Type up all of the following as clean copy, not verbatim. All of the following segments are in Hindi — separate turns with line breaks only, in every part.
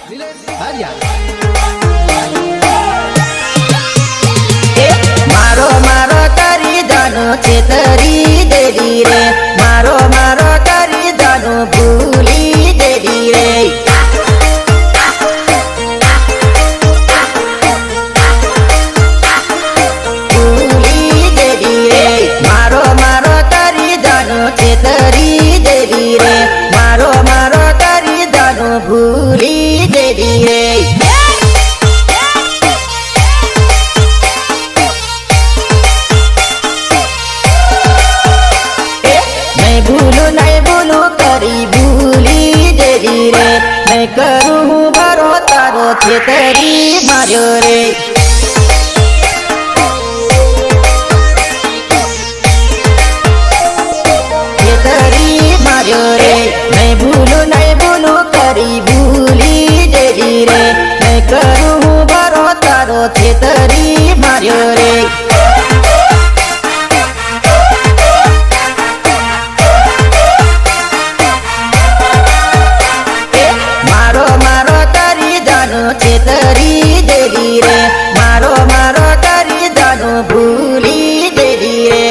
मारो मारो करी जानो चेतरी देरी रे, मारो मारो करी जानो भूली देरी रे। भूली देरी रे, मारो मारो करी जानो चेतरी देरी रे, मारो मारो करी जानो भूली देरी रे। नहीं भूलू करी भूली देरी रे, मैं करूँ बरो तारो छेतरी मार्यो रे। छेतरी मार्यो रे, मैं भूलू करी भूली देरी रे, मैं करूँ बरो तारो छेतरी मार्यो रे। चेतरी देरी रे, मारो मारो करी जानो भूली देरी रे।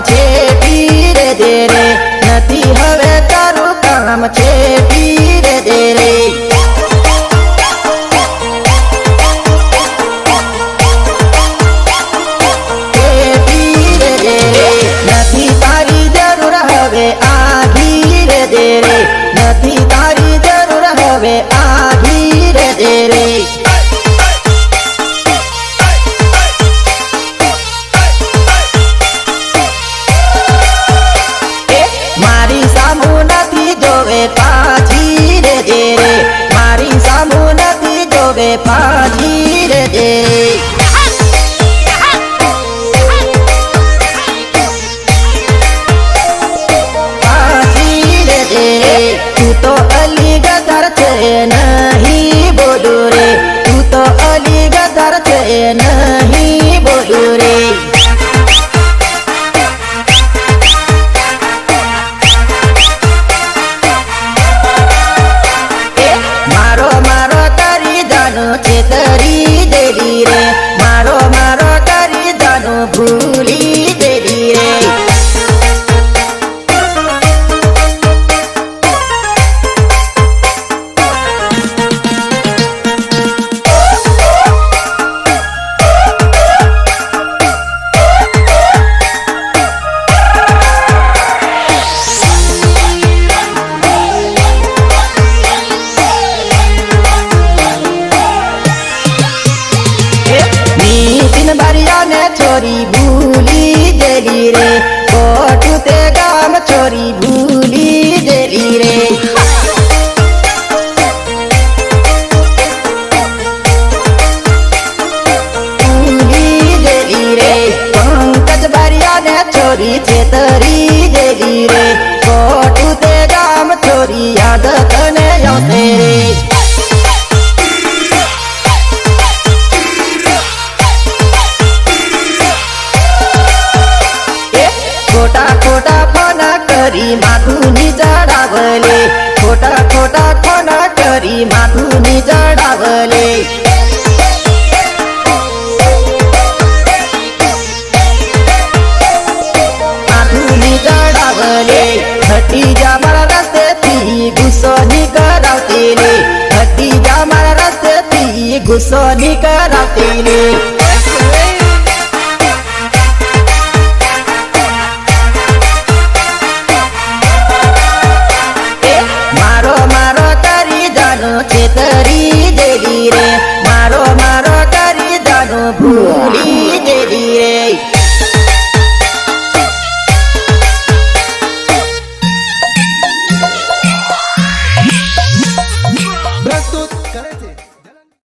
छे धीरे दे रे, नथी हवे तारू काम छे धीरे दे रे। धीरे दे रे, नथी तारी जरूर हवे आ धीरे दे रे, नथी तारी जरूर हवे आ धीरे दे रे। पाछी रे दे रे, मारी सामू नथी जोवे पाछी रे दे। पाछी रे दे रे, तू तो अली गदर छे नहीं बोलू रे, तू तो अली गदर छे नहीं बोलू रे। चेतरी देरी रे, मारो मारो करी जानो भूली देरी रे। छोरी भूली देली रे, कोठू ते गाम छोरी भूली देली रे। भूली देली रे, पंकज बारिया ने छोरी चेतरी देली रे, कोठू ते गाम छोरी याद कने आते रे। खोटा खोटा फोना करी माथुनी जडावले, खोटा खोटा फोना करी माथुनी जडावले। माथुनी जडावले, हटी जा मारा रस्ते थी गुस्सो नी करावतीले, हटी जा मारा रस्ते थी गुस्सो नी करावतीले।